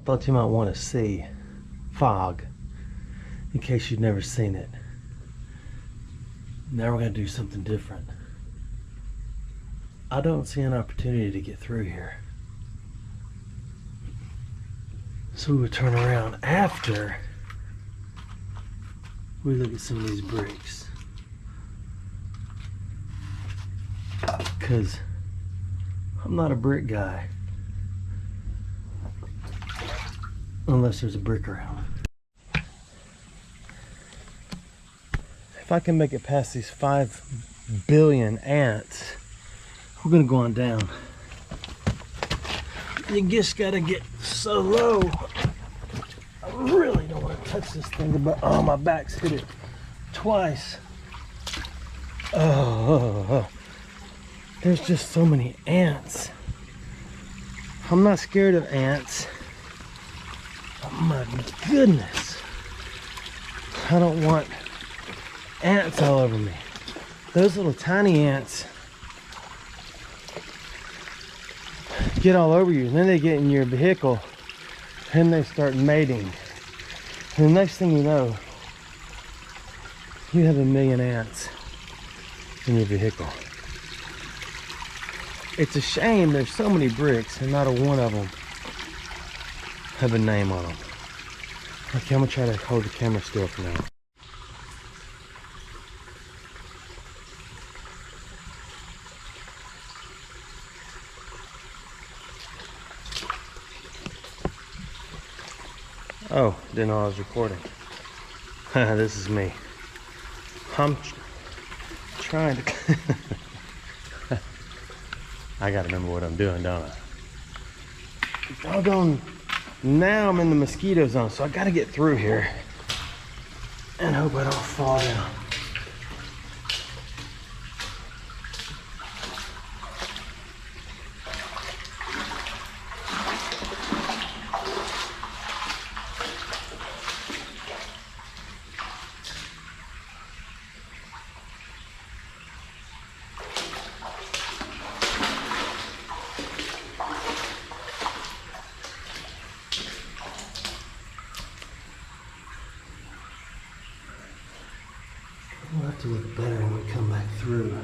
thought you might want to see fog in case you've never seen it. Now we're going to do something different. I don't see an opportunity to get through here. So we would turn around after we look at some of these bricks. Because I'm not a brick guy. Unless there's a brick around. If I can make it past these 5 billion ants, we're gonna go on down. You just gotta get so low. I really don't want to touch this thing, but oh, my back's hit it twice. Oh, there's just so many ants. I'm not scared of ants. Oh my goodness. I don't want ants all over me. Those little tiny ants get all over you, and then they get in your vehicle and they start mating. And the next thing you know, you have 1 million ants in your vehicle. It's a shame there's so many bricks and not a one of them have a name on them. Okay, I'm gonna try to hold the camera still for now. Oh, didn't know I was recording. This is me. I'm trying to... I gotta remember what I'm doing, don't I? Doggone, now I'm in the mosquito zone, so I gotta get through here and hope I don't fall down. We'll have to look better when we come back through.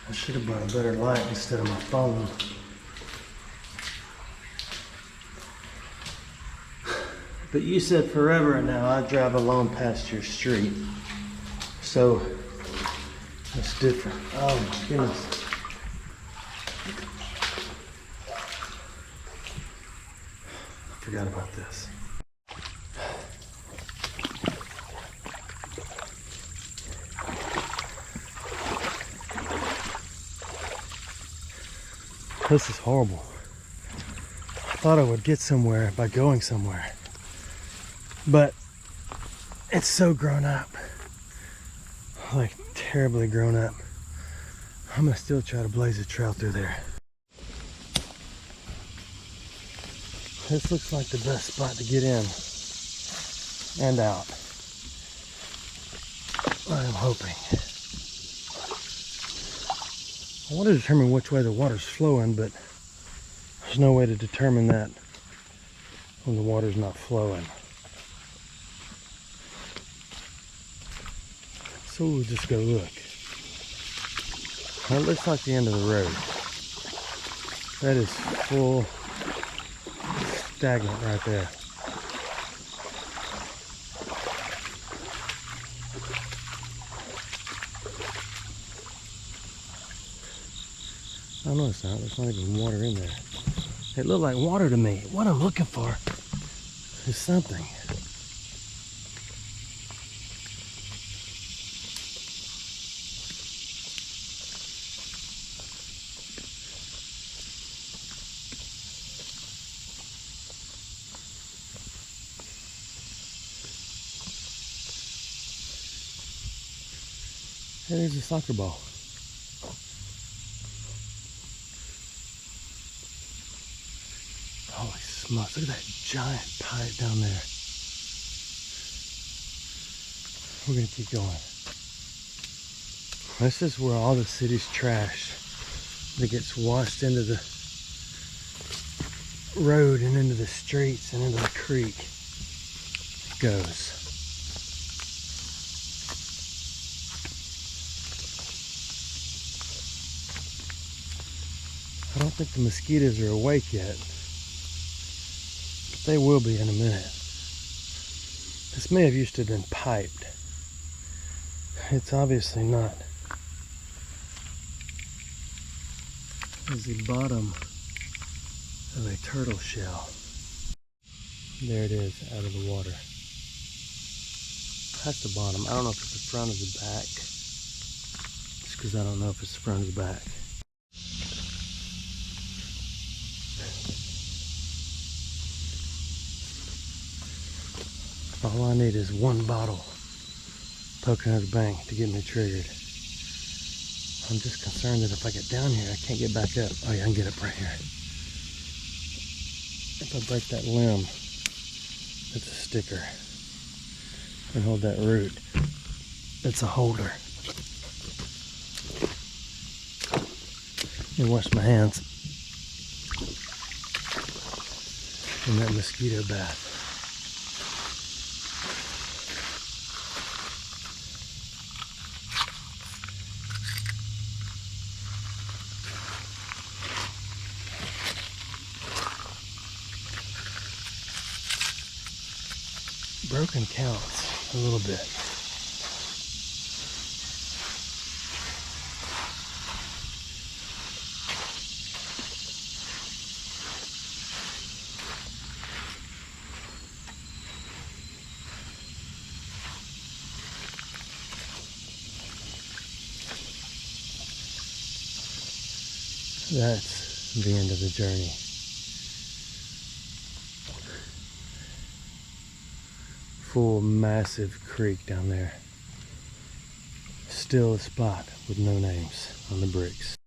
I should have brought a better light instead of my phone. But you said forever now I drive alone past your street. So that's different. Oh my goodness. I forgot about this. This is horrible. I thought I would get somewhere by going somewhere, but it's so grown up, like terribly grown up. I'm gonna still try to blaze a trail through there. This looks like the best spot to get in and out. I'm hoping. I want to determine which way the water's flowing, but there's no way to determine that when the water's not flowing. So we'll just go look. Well, it looks like the end of the road. That is full stagnant right there. Oh no, it's not. There's not even water in there. It looked like water to me. What I'm looking for is something. Hey, there's a soccer ball. Holy smokes, look at that giant pipe down there. We're gonna keep going. This is where all the city's trash that gets washed into the road and into the streets and into the creek it goes. I don't think the mosquitoes are awake yet, but they will be in a minute. This may have used to have been piped. It's obviously not. Is the bottom of a turtle shell. There it is, out of the water. That's the bottom. I don't know if it's the front or the back. Just because I don't know if it's the front or the back. All I need is one bottle poking out of the bank to get me triggered. I'm just concerned that if I get down here, I can't get back up. Oh yeah, I can get up right here. If I break that limb, it's a sticker. And hold that root, it's a holder. And wash my hands in that mosquito bath. Broken counts a little bit. That's the end of the journey. Full massive creek down there. Still a spot with no names on the bricks.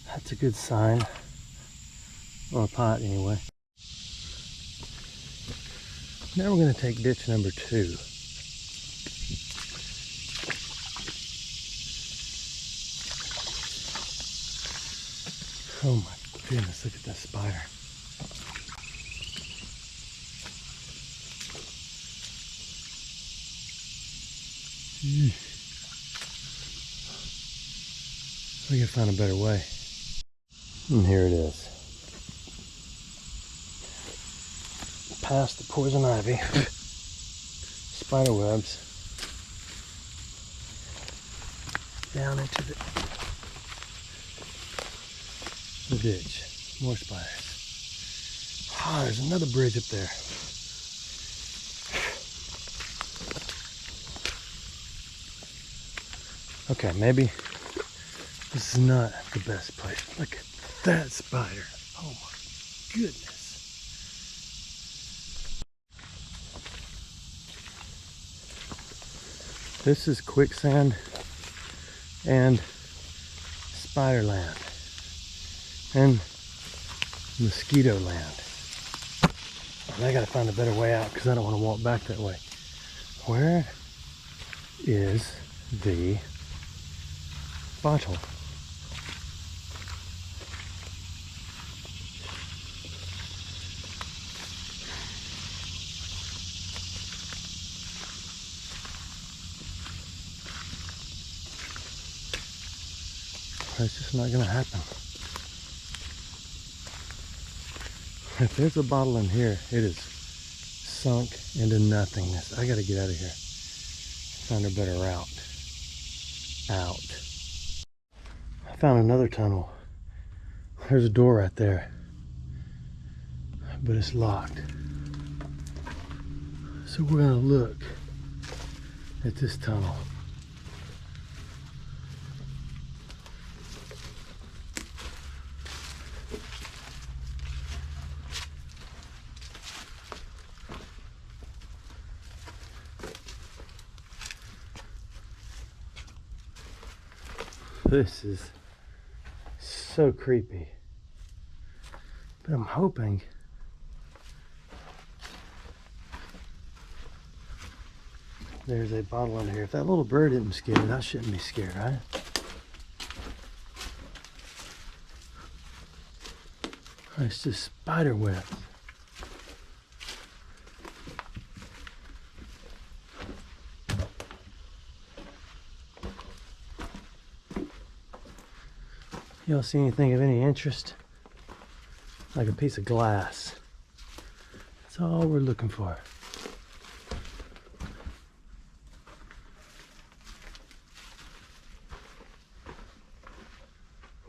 That's a good sign. On a pot anyway. Now we're going to take ditch number 2. Oh my goodness, look at that spider. We gotta find a better way. And here it is. Past the poison ivy. Spider webs. Down into the ditch. More spiders. Ah, there's another bridge up there. Okay, maybe this is not the best place. Look at that spider. Oh my goodness. This is quicksand and spider land and mosquito land. And I gotta find a better way out because I don't want to walk back that way. Where is the bottle? It's just not gonna happen. If there's a bottle in here, it is sunk into nothingness. I gotta get out of here. Find a better route out. I found another tunnel. There's a door right there, but it's locked. So we're gonna look at this tunnel. This is so creepy, but I'm hoping there's a bottle under here. If that little bird isn't scared, I shouldn't be scared, right? It's just spider webs. Y'all see anything of any interest? Like a piece of glass. That's all we're looking for.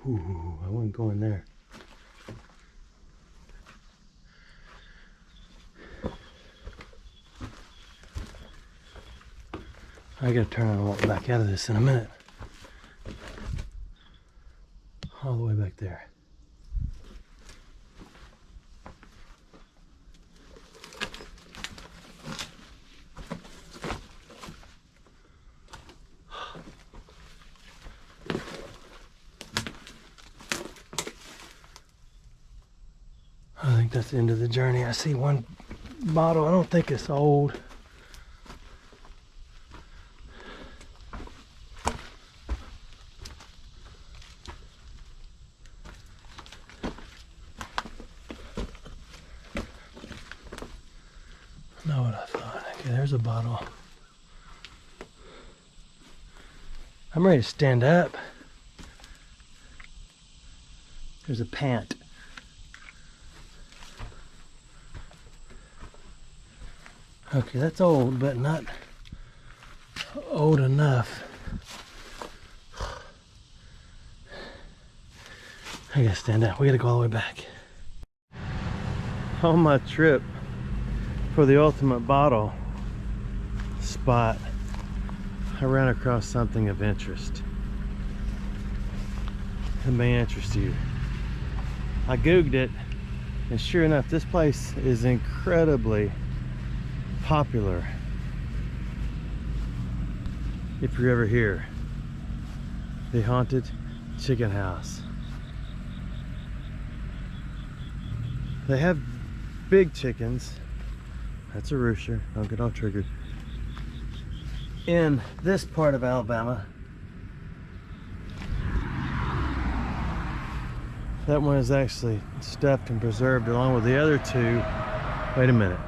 Ooh, I wouldn't go in there. I gotta turn and walk back out of this in a minute. All the way back there. I think that's the end of the journey. I see one bottle. I don't think it's old. Not what I thought. Okay, there's a bottle. I'm ready to stand up. There's a pant. Okay, that's old, but not old enough. I gotta stand up. We gotta go all the way back. On my trip for the ultimate bottle spot, I ran across something of interest. It may interest you. I googled it, and sure enough, this place is incredibly popular. If you're ever here, the Haunted Chicken House. They have big chickens. That's a rooster. Don't get all triggered. In this part of Alabama, that one is actually stuffed and preserved along with the other two. Wait a minute.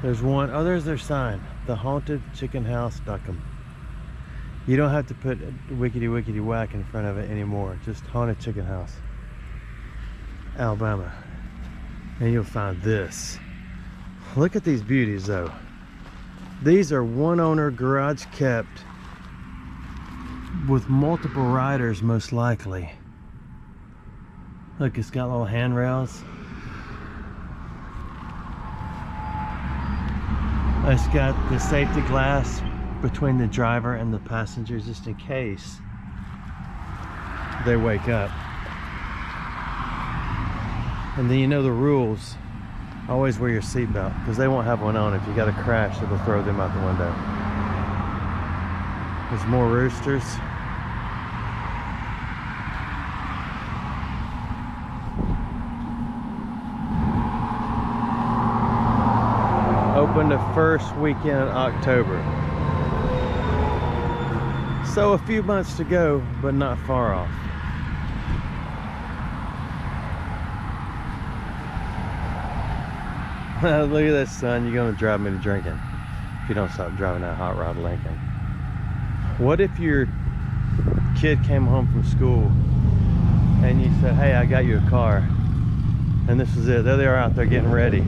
There's one. Oh, there's their sign. The Haunted Chicken House Duckham. You don't have to put wickety wickety whack in front of it anymore. Just Haunted Chicken House, Alabama. And you'll find this. Look at these beauties though. These are one owner, garage kept, with multiple riders most likely. Look, it's got little handrails. It's got the safety glass between the driver and the passengers just in case they wake up. And then you know the rules. Always wear your seatbelt because they won't have one on. If you got a crash, it'll throw them out the window. There's more roosters. Open the first weekend in October. So a few months to go, but not far off. Look at that, son. You're gonna drive me to drinking if you don't stop driving that hot rod Lincoln. What if your kid came home from school and you said, hey, I got you a car, and this is it. There they are out there getting ready.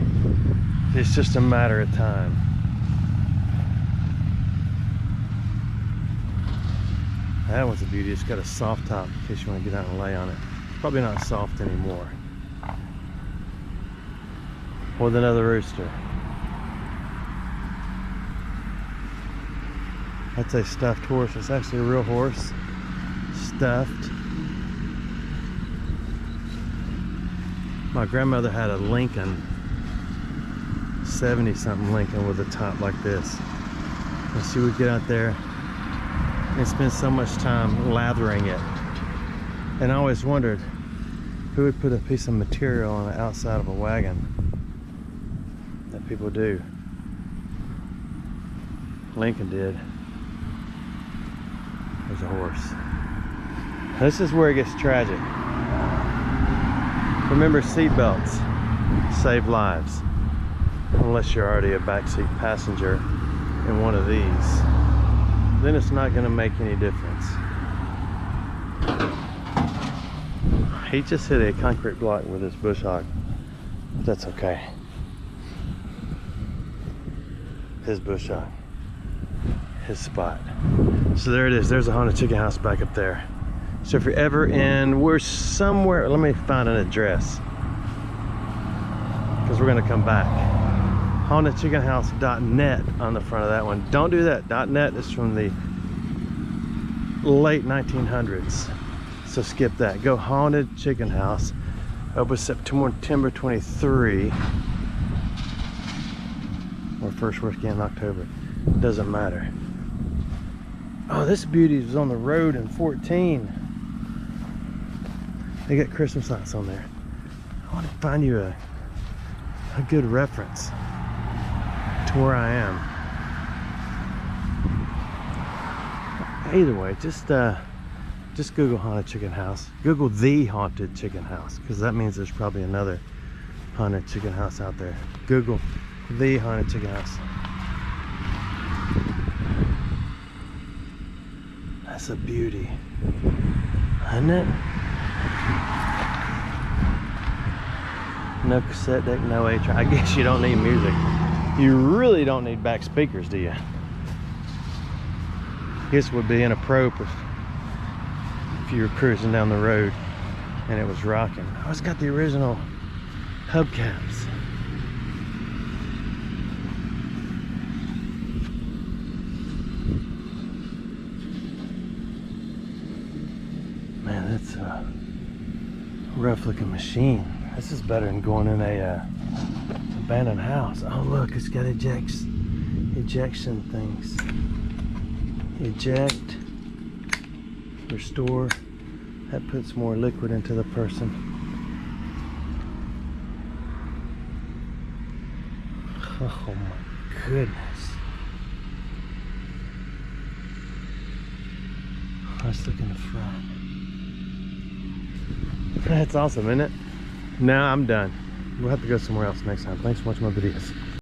It's just a matter of time. That one's a beauty. It's got a soft top in case you want to get out and lay on it. It's probably not soft anymore. With another rooster. That's a stuffed horse. It's actually a real horse. Stuffed. My grandmother had a Lincoln, 70-something Lincoln with a top like this. And she would get out there and spend so much time lathering it. And I always wondered who would put a piece of material on the outside of a wagon. That people do. Lincoln did. There's a horse. This is where it gets tragic. Remember, seat belts save lives. Unless you're already a backseat passenger in one of these, then it's not going to make any difference. He just hit a concrete block with his bush hog. That's okay. His bush hog. His spot. So there it is. There's a haunted chicken house back up there. So if you're ever in, we're somewhere, let me find an address, because we're going to come back. HauntedChickenHouse.net on the front of that one. Don't do that. .net is from the late 1900s. So skip that. Go Haunted Chicken House. Open September 23. Or first weekend in October. Doesn't matter. Oh, this beauty was on the road in 14. They got Christmas lights on there. I want to find you a good reference to where I am. Either way, just Google Haunted Chicken House. Google the Haunted Chicken House, because that means there's probably another haunted chicken house out there. Google the Haunted Chicken House. That's a beauty, isn't it? No cassette deck, no A-track. I guess you don't need music. You really don't need back speakers, do you? I guess it would be inappropriate if you were cruising down the road and it was rocking. Oh, it's got the original hubcaps. Man, that's a rough looking machine. This is better than going in a abandoned house. Oh look, it's got ejection things. Eject, restore. That puts more liquid into the person. Oh my goodness. Let's look in the front. That's awesome, isn't it? Now I'm done. We'll have to go somewhere else next time. Thanks for watching my videos.